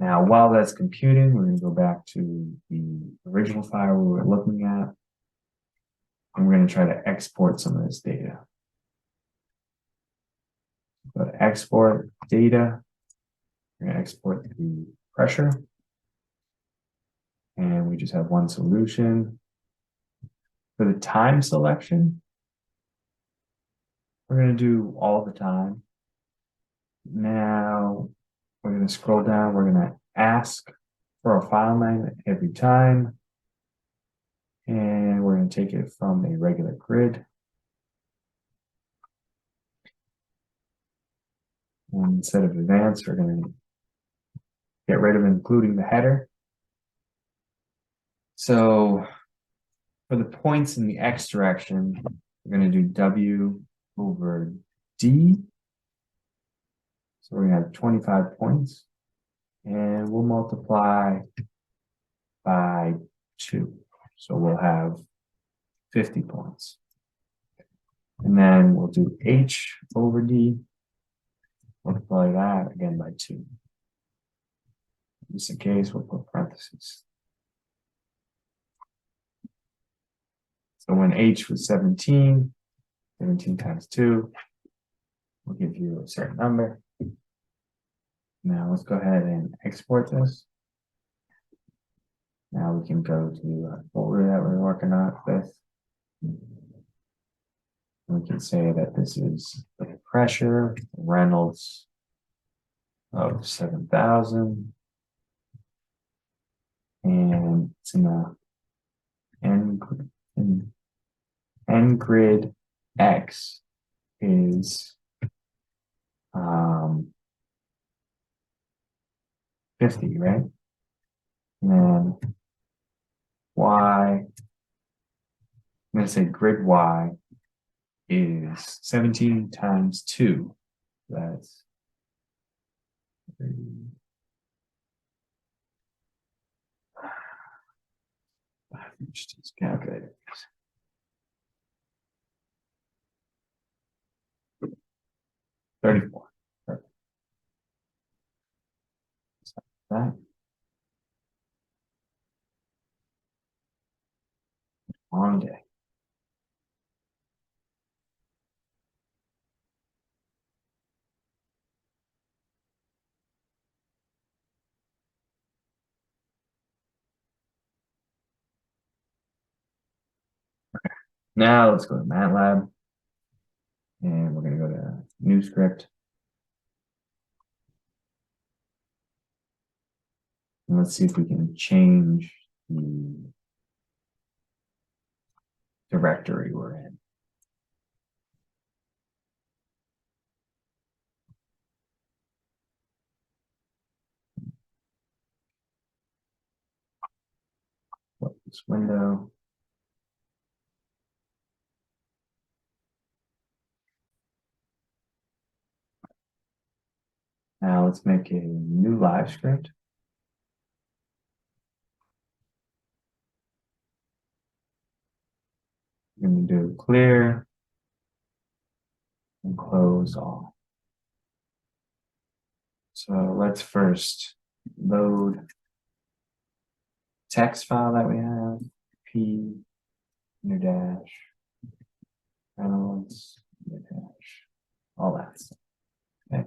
Now, while that's computing, we're going to go back to the original file we were looking at. And we're going to try to export some of this data. Go to export data. We're going to export the pressure. And we just have one solution. For the time selection, we're going to do all the time. Now, we're going to scroll down. We're going to ask for a file name every time. And we're going to take it from a regular grid. And instead of advanced, we're going to get rid of including the header. So for the points in the x direction, we're going to do W over D. So we're going to have 25 points. And we'll multiply by 2. So we'll have 50 points. And then we'll do H over D. Multiply that again by 2. Just in case, we'll put parentheses. So when H was 17, 17 times 2 will give you a certain number. Now let's go ahead and export this. Now we can go to the folder that we're working on with. We can say that this is the pressure, Reynolds of 7,000. And it's in the N grid X is 50, right? And then Y, I'm going to say grid Y is 17 times 2. That's 30. Just calculate it. 34. Perfect. That. Long day. Okay. Now let's go to MATLAB. And we're going to go to new script. And let's see if we can change the directory we're in. Close this window. Now let's make a new live script. We're going to do clear and close all. So let's first load text file that we have, P, new dash, Reynolds, new dash, all that stuff. Okay.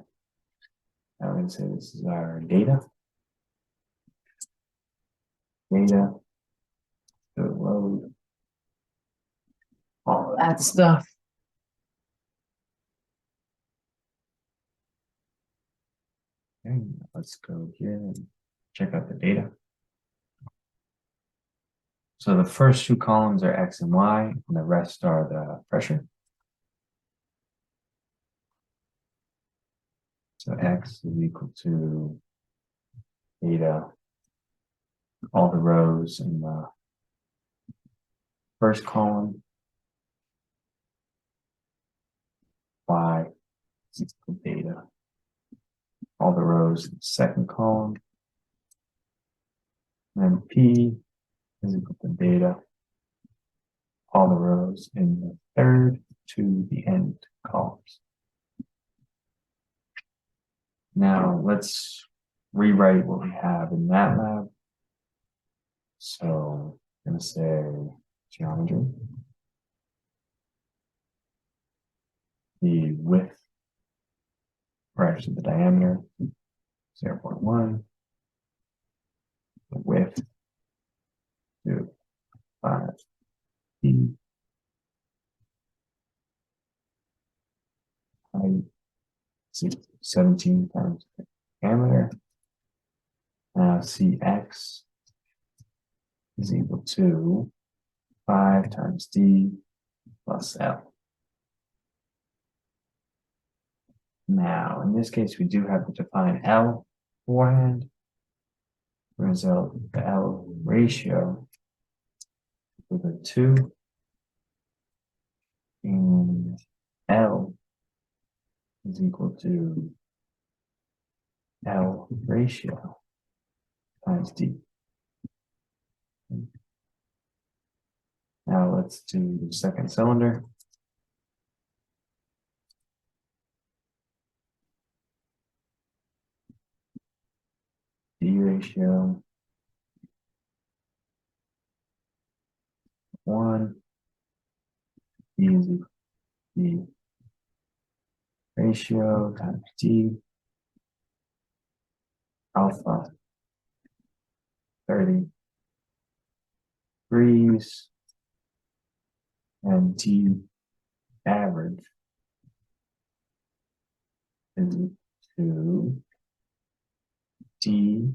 Now we're going to say this is our data. Data, so load all that stuff. Okay, let's go here and check out the data. So the first 2 columns are X and Y, and the rest are the pressure. So X is equal to data, all the rows in the first column. Y is equal to data, all the rows in the second column. And then P is equal to data, all the rows in the third to the end columns. Now let's rewrite what we have in MATLAB. So I'm going to say geometry. The width, or actually the diameter, 0.1. The width, 5 t. Height, 17 times the diameter. Now Cx is equal to 5 times d plus L. Now, in this case, we do have to define L beforehand. Result, the L ratio with a 2, and L is equal to L ratio times D. Now let's do the second cylinder. D ratio 1. D is equal to D ratio times D alpha 30 degrees, and D average is equal to D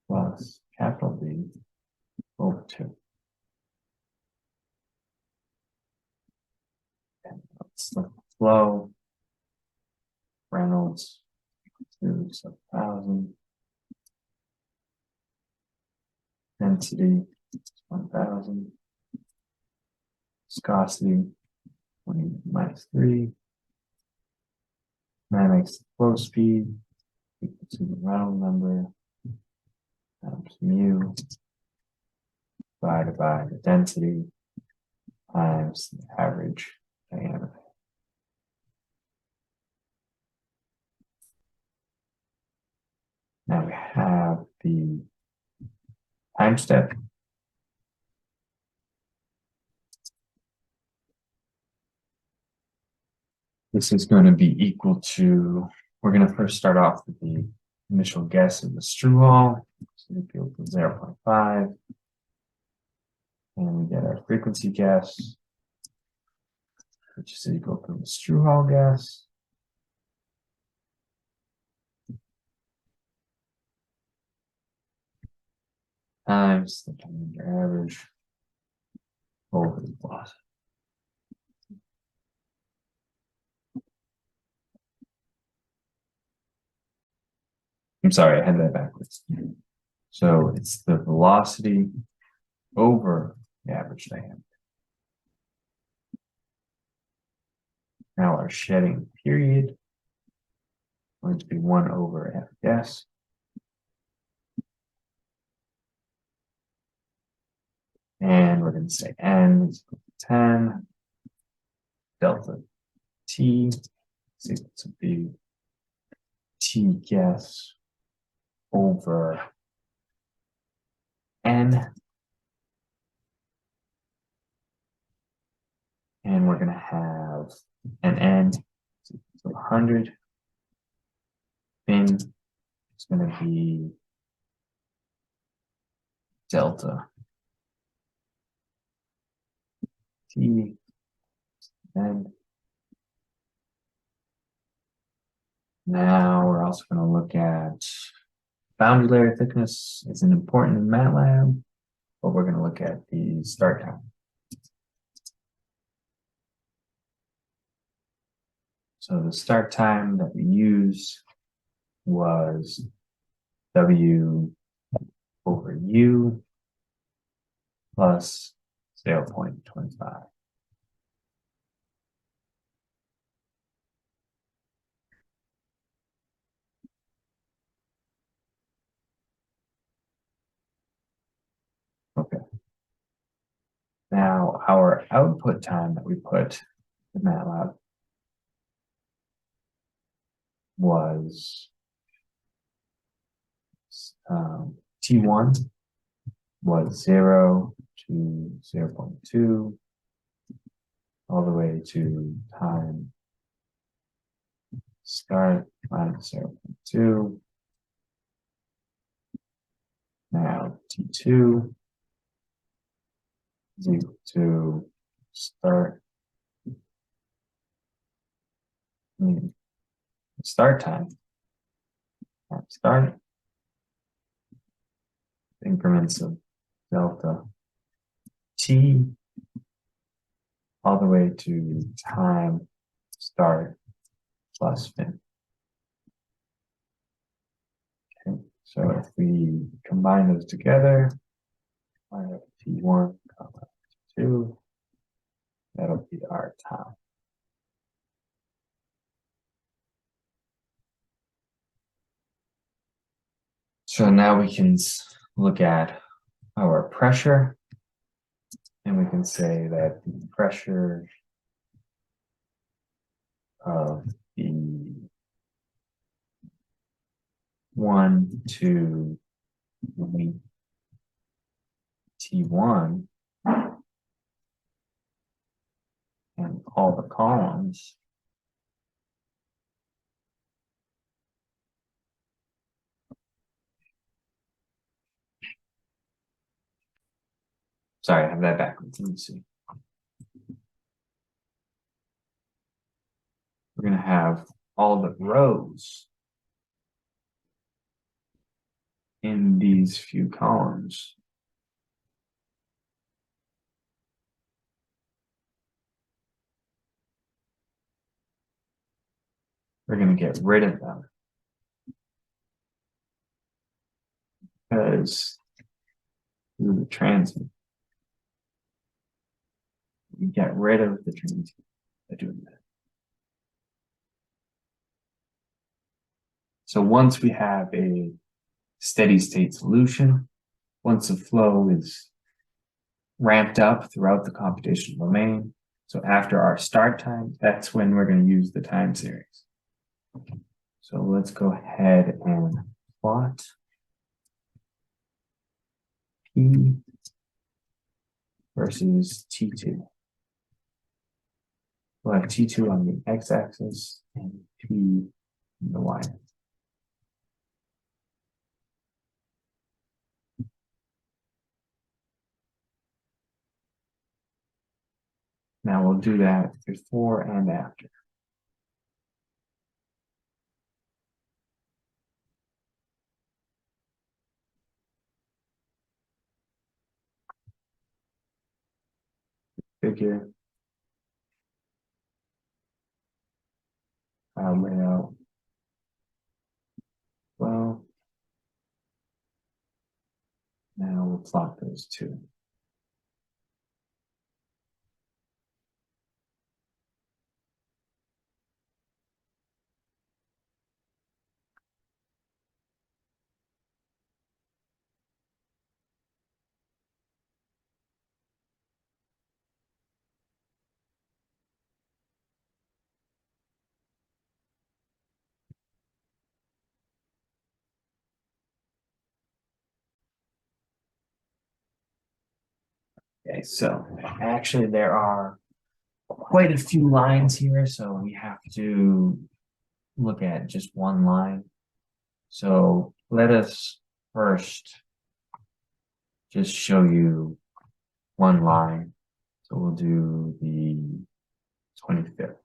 plus capital D over 2. And let's look at the flow. Reynolds 2/1000. Density 1000. Viscosity 20 minus 3. That makes the flow speed equal to the Reynolds number times mu divided by the density times the average diameter. Now we have the time step. This is going to be equal to, we're going to first start off with the initial guess of the Strouhal. So we go to 0.5. And we get our frequency guess, which is equal to the Strouhal guess. Times the diameter average over the velocity. I'm sorry, I had that backwards. So it's the velocity over the average diameter. Now our shedding period is going to be 1 over F guess. And we're going to say N is equal to 10. Delta T is equal to B T guess over N. And we're going to have an N is equal to 100. Bin is going to be delta T. And now we're also going to look at boundary layer thickness. It's important in MATLAB, but we're going to look at the start time. So the start time that we used was W over U plus 0.25. Okay. Now our output time that we put in MATLAB was T1 was 0 to 0.2 all the way to time start minus 0.2. Now T2 is equal to start time start increments of delta t all the way to time start plus fin. Okay, so if we combine those together, I have T1, T2, that'll be our time. So now we can look at our pressure, and we can say that the pressure of the 1 to T1 and all the columns sorry, I have that backwards. Let me see. We're going to have all the rows in these few columns. We're going to get rid of them because through the transient, we get rid of the transient by doing that. So once we have a steady state solution, once the flow is ramped up throughout the computational domain, so after our start time, that's when we're going to use the time series. So let's go ahead and plot P versus T2. We'll have T2 on the x-axis and P on the y-axis. Now we'll do that before and after. Figure file layout. Well, now we'll plot those two. Okay, so actually there are quite a few lines here, so we have to look at just one line. So let us first just show you one line. So we'll do the 25th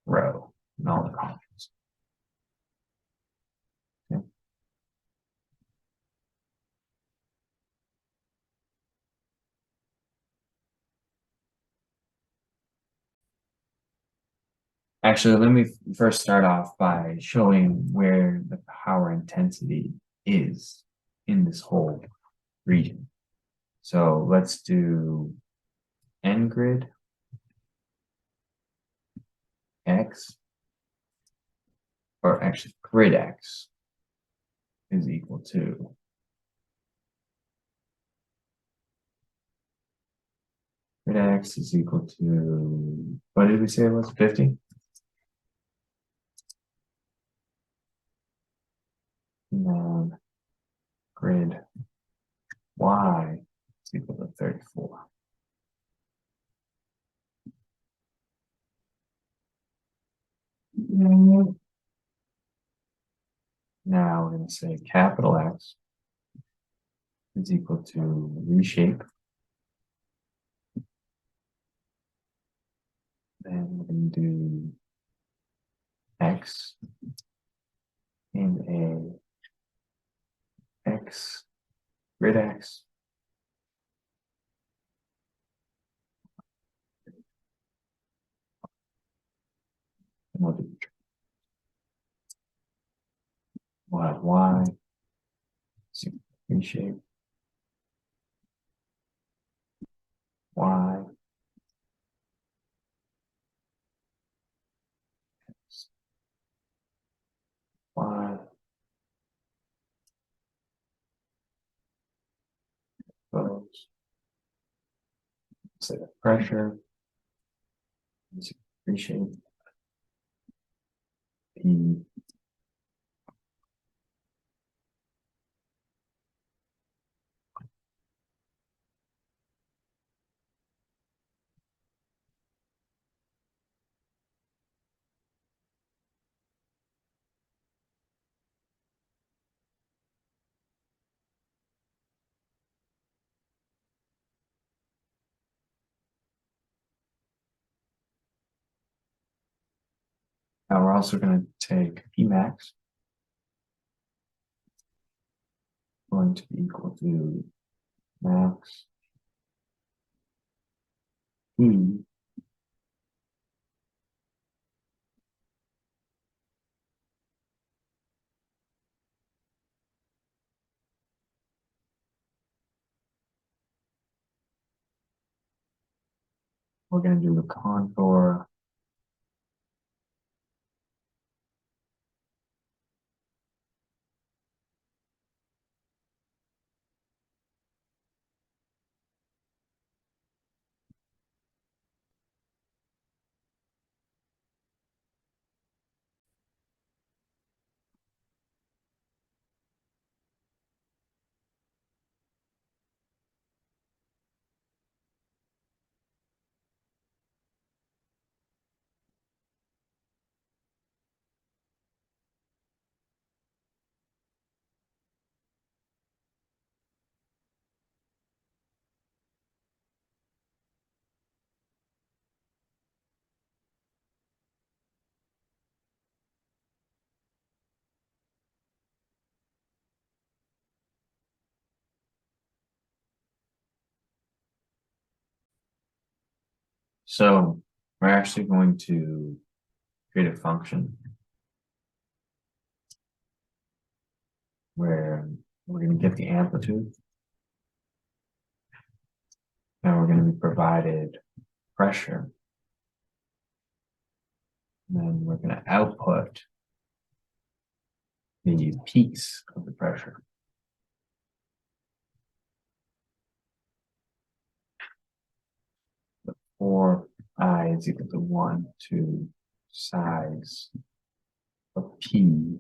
row and all the columns. Okay. Actually, let me first start off by showing where the power intensity is in this whole region. So let's do N grid X, or actually grid X is equal to grid X is equal to, what did we say it was, 50? And then grid Y is equal to 34. Now we're going to say capital X is equal to reshape. Then we're going to do X in a X, grid X. And we'll do Y, reshape, Y, X, Y, goes, say the pressure, reshape, P, Now we're also going to take P max, going to be equal to max P we're going to do the contour So we're actually going to create a function where we're going to get the amplitude and we're going to be provided pressure. And then we're going to output the peaks of the pressure. The 4I is equal to 1 to size of P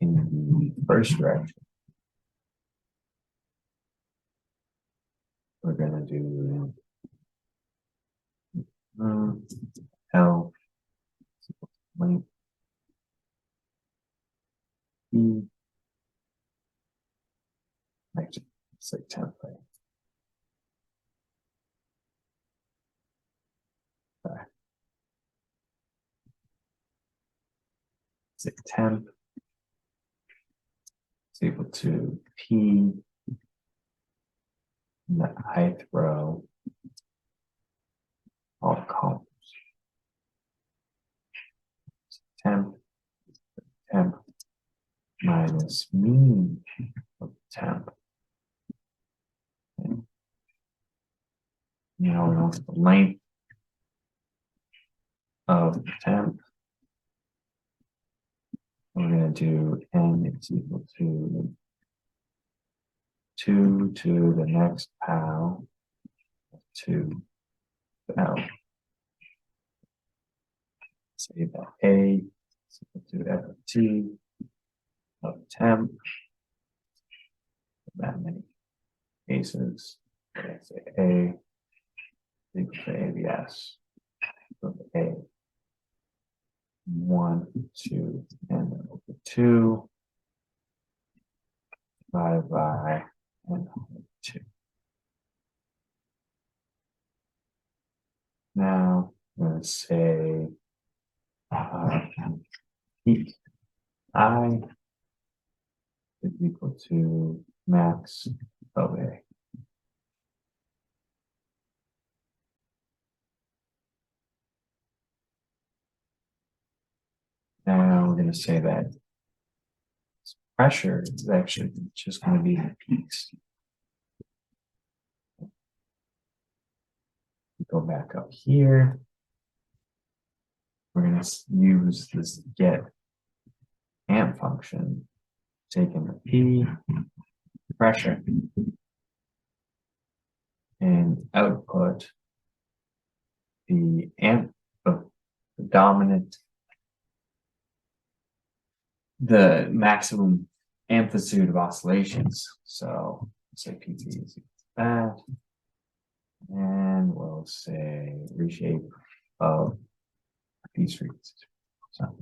in the first direction. We're going to do L is equal to length P, actually, it's like template. It's like temp is equal to P in the ith row of columns. Temp minus mean of temp. And now we know the length of the temp. We're going to do n is equal to 2 to the next pow to L. Say that A is equal to F of T of temp, that many cases. Let's say A, equal to ABS. So A, 1, 2, and then over 2, divided by n over 2. Now, I'm going to say peak I is equal to max of A. Now we're going to say that pressure is actually just going to be the peaks. Go back up here. We're going to use this get amp function, taking the P pressure and output the amp of the dominant, the maximum amplitude of oscillations. So say PT is equal to that. And we'll say reshape of these frequencies. So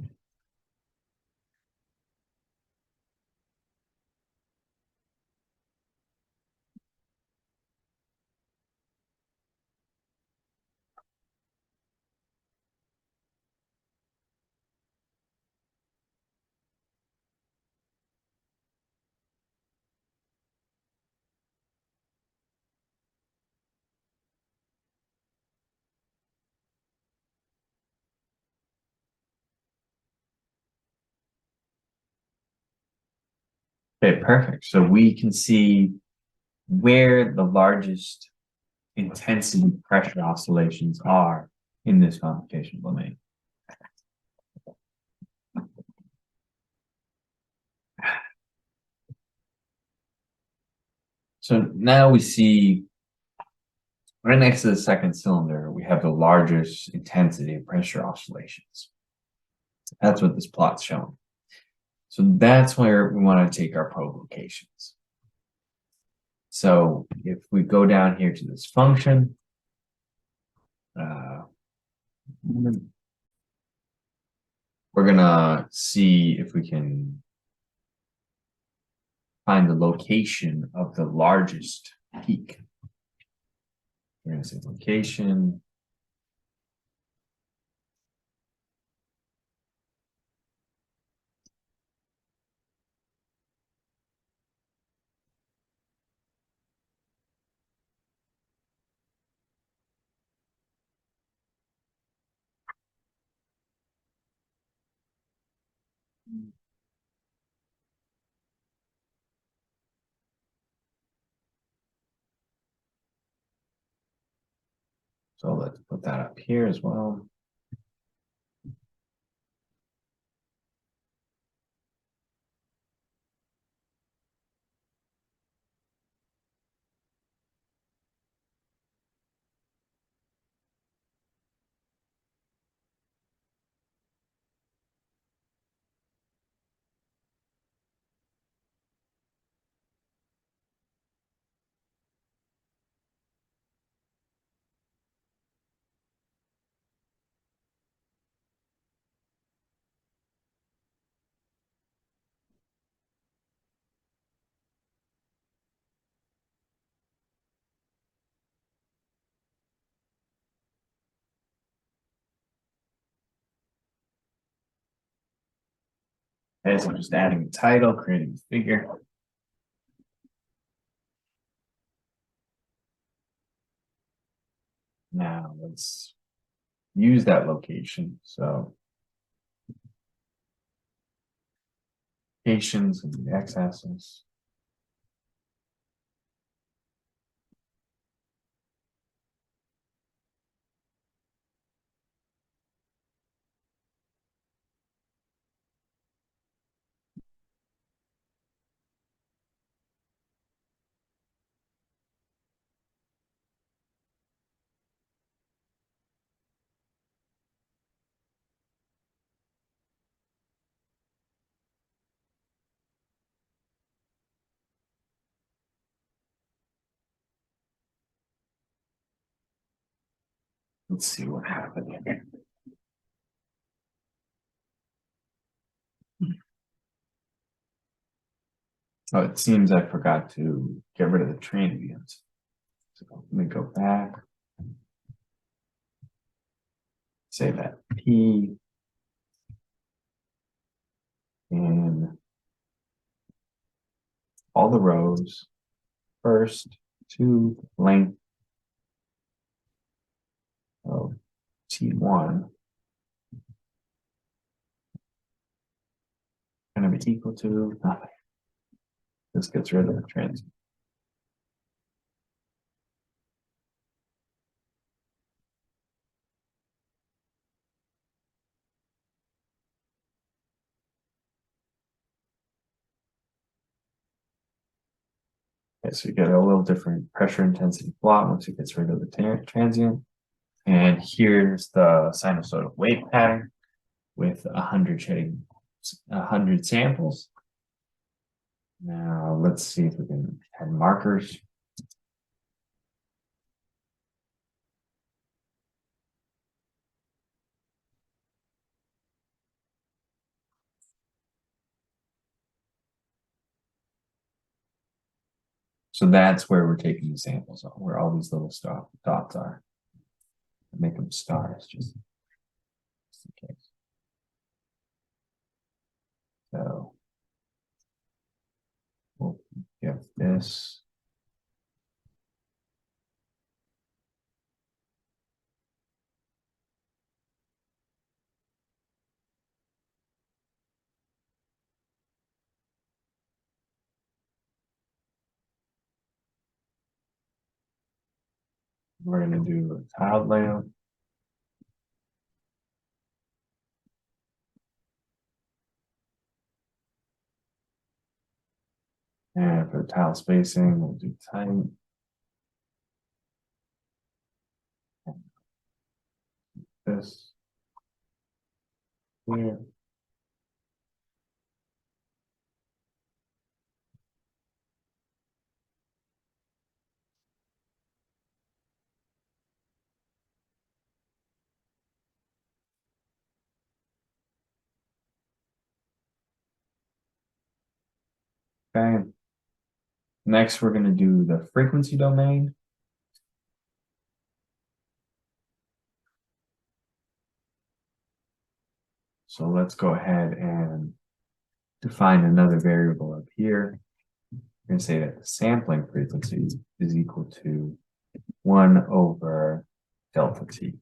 okay, perfect. So we can see where the largest intensity pressure oscillations are in this computational domain. So now we see right next to the second cylinder, we have the largest intensity of pressure oscillations. That's what this plot's showing. So that's where we want to take our probe locations. So if we go down here to this function, we're gonna see if we can find the location of the largest peak. We're gonna say location. So let's put that up here as well. Okay, so I'm just adding a title, creating a figure. Now let's use that location. So locations and the x-axis. Let's see what happened here. Oh, it seems I forgot to get rid of the transients. So let me go back. Say that P in all the rows first to length of T1 going to be equal to nothing. This gets rid of the transient. Okay, so you get a little different pressure intensity plot once it gets rid of the transient. And here's the sinusoidal wave pattern with 100 samples. Now let's see if we can add markers. So that's where we're taking the samples on, where all these little dots are. Make them stars just in case. So we'll get this. We're going to do a tiled layout. And for the tile spacing, we'll do tight. This here. Okay. Next, we're going to do the frequency domain. So let's go ahead and define another variable up here. We're going to say that the sampling frequency is equal to 1 over delta t.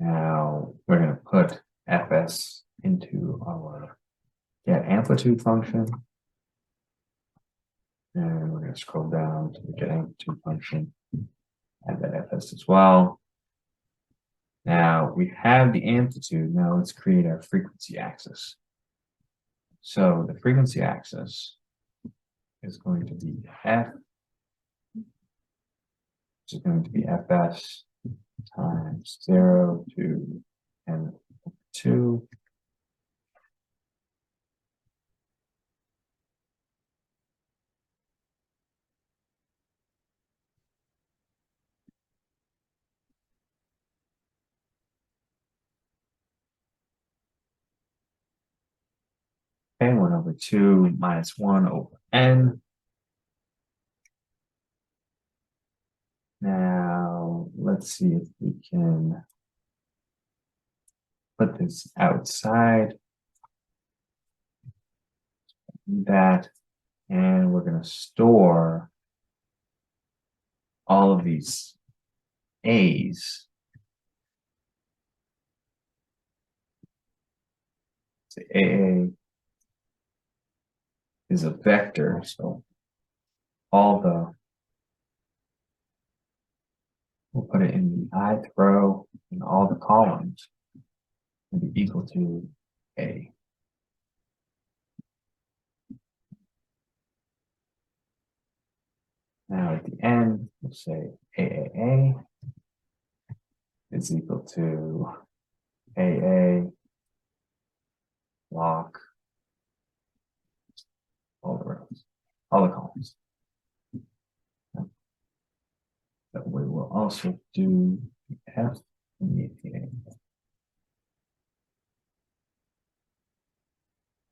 Now we're going to put fs into our get amplitude function. And we're going to scroll down to the get amplitude function, add that fs as well. Now we have the amplitude. Now let's create our frequency axis. So the frequency axis is going to be f, which is going to be fs times 0 to n2. Okay, 1 over 2 minus 1 over n. Now, let's see if we can put this outside that, and we're going to store all of these A's. So AA is a vector, so we'll put it in the ith row, and all the columns will be equal to A. Now at the end, we'll say AAA is equal to AA block all the rows, all the columns. That we will also do F in the APA.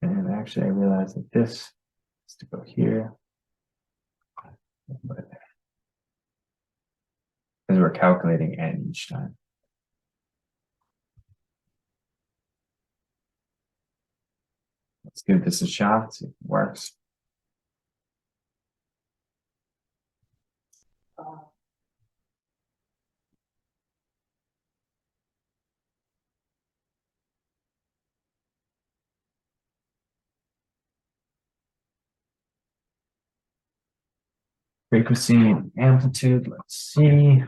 And actually, I realized that this is to go here. Because we're calculating n each time. Let's give this a shot, see if it works. Frequency and amplitude, let's see.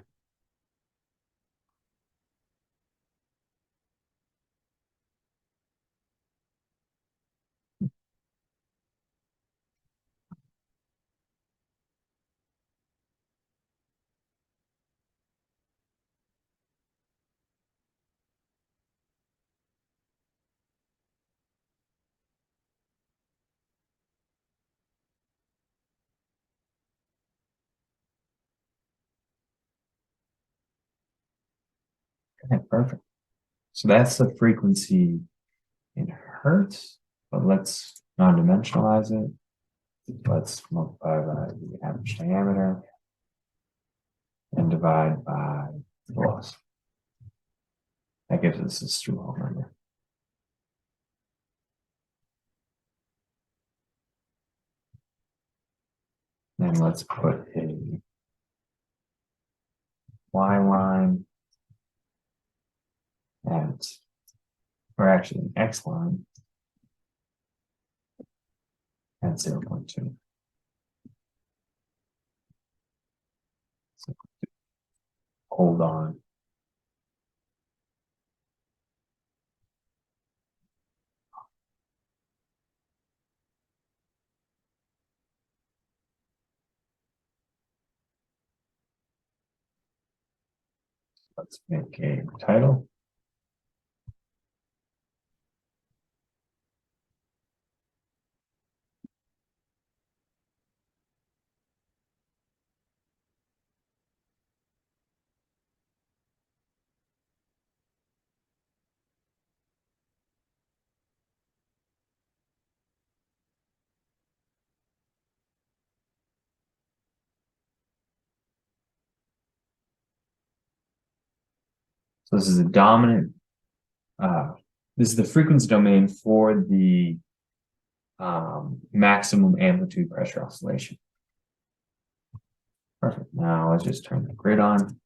Okay, perfect. So that's the frequency in hertz, but let's non-dimensionalize it. Let's multiply by the average diameter and divide by velocity. That gives us a Strouhal number. And let's put a y line at, or actually an x line at 0.2. So hold on. Let's make a title. So this is a dominant, this is the frequency domain for the maximum amplitude pressure oscillation. Perfect. Now let's just turn the grid on.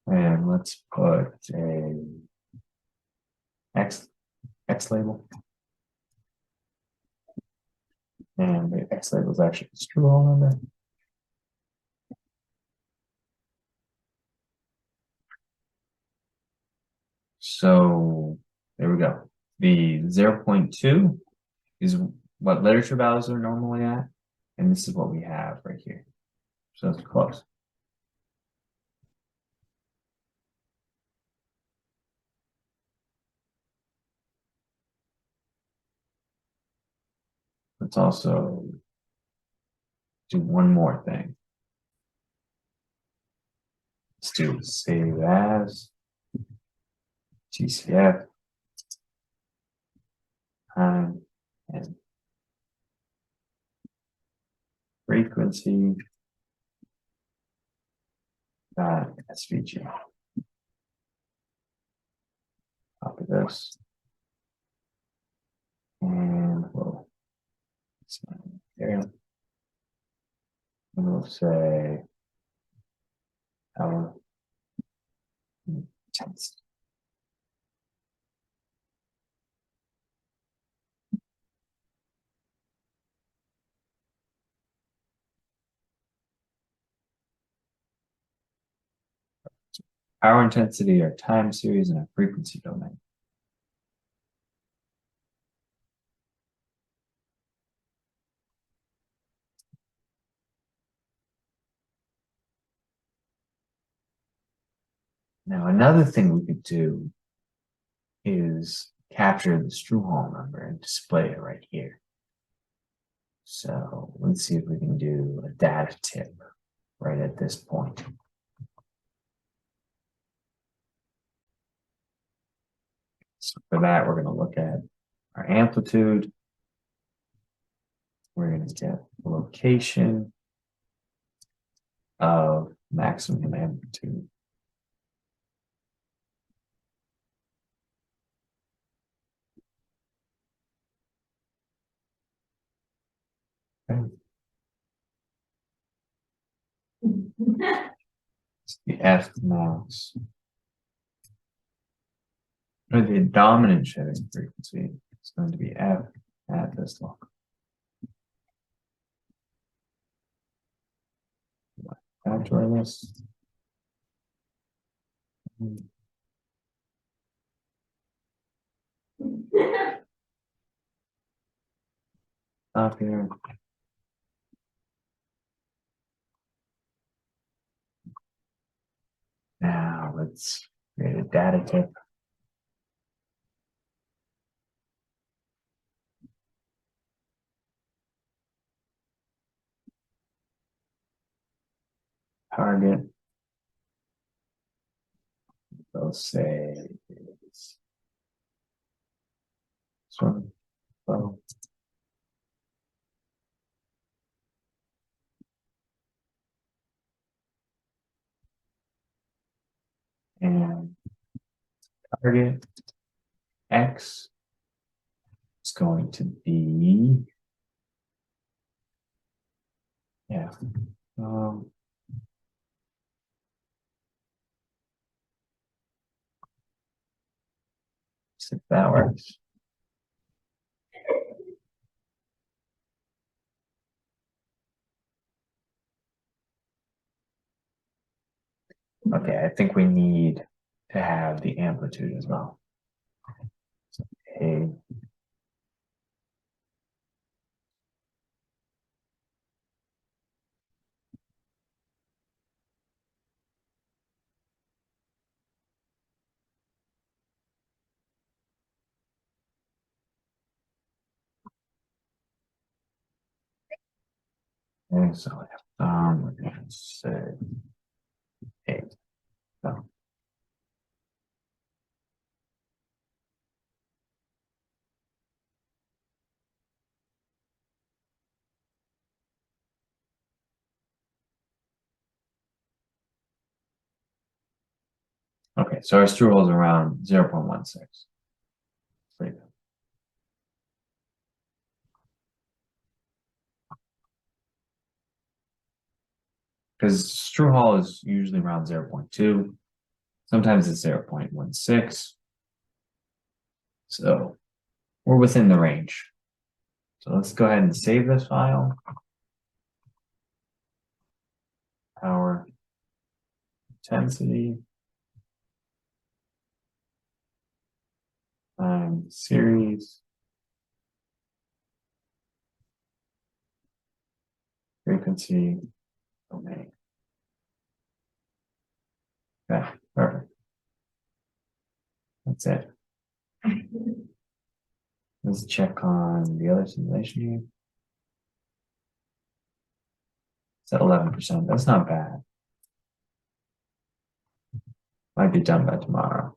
And let's put a X label. And the X label is actually a Strouhal number. So there we go. The 0.2 is what literature values are normally at. And this is what we have right here. So it's close. Let's also do one more thing. Let's do save as GCF time and frequency dot SVG. Copy this. And we'll there. And we'll say our test. Power intensity, our time series, and our frequency domain. Now, another thing we could do is capture the Strouhal number and display it right here. So let's see if we can do a data tip right at this point. So for that, we're going to look at our amplitude. We're going to get the location of maximum amplitude. Okay. It's the F max. Or the dominant shedding frequency is going to be F at this log. Back to our list. Up here. Now let's create a data tip. Target. They'll say it's sort of low. And target X is going to be, yeah. See if that works. Okay, I think we need to have the amplitude as well. So, A. And so we're going to say A. So, okay, so our Strouhal is around 0.16. Because Strouhal is usually around 0.2. Sometimes it's 0.16. So we're within the range. So let's go ahead and save this file. Power intensity series frequency domain. Okay, perfect. That's it. Let's check on the other simulation here. It's at 11%. That's not bad. Might be done by tomorrow.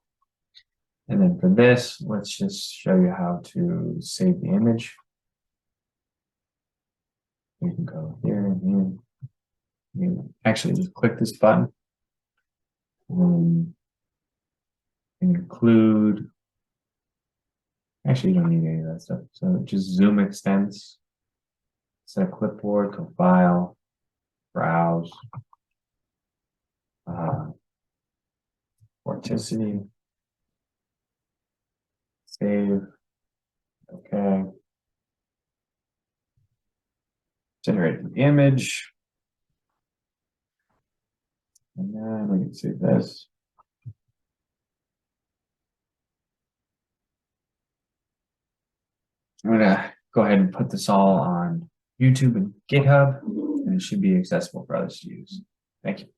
And then for this, let's just show you how to save the image. You can go here and here. You actually just click this button. And include. Actually, you don't need any of that stuff. So just zoom extents. Set clipboard, go file, browse, vorticity, save, okay. Generate the image. And then we can save this. I'm gonna go ahead and put this all on YouTube and GitHub, and it should be accessible for others to use. Thank you.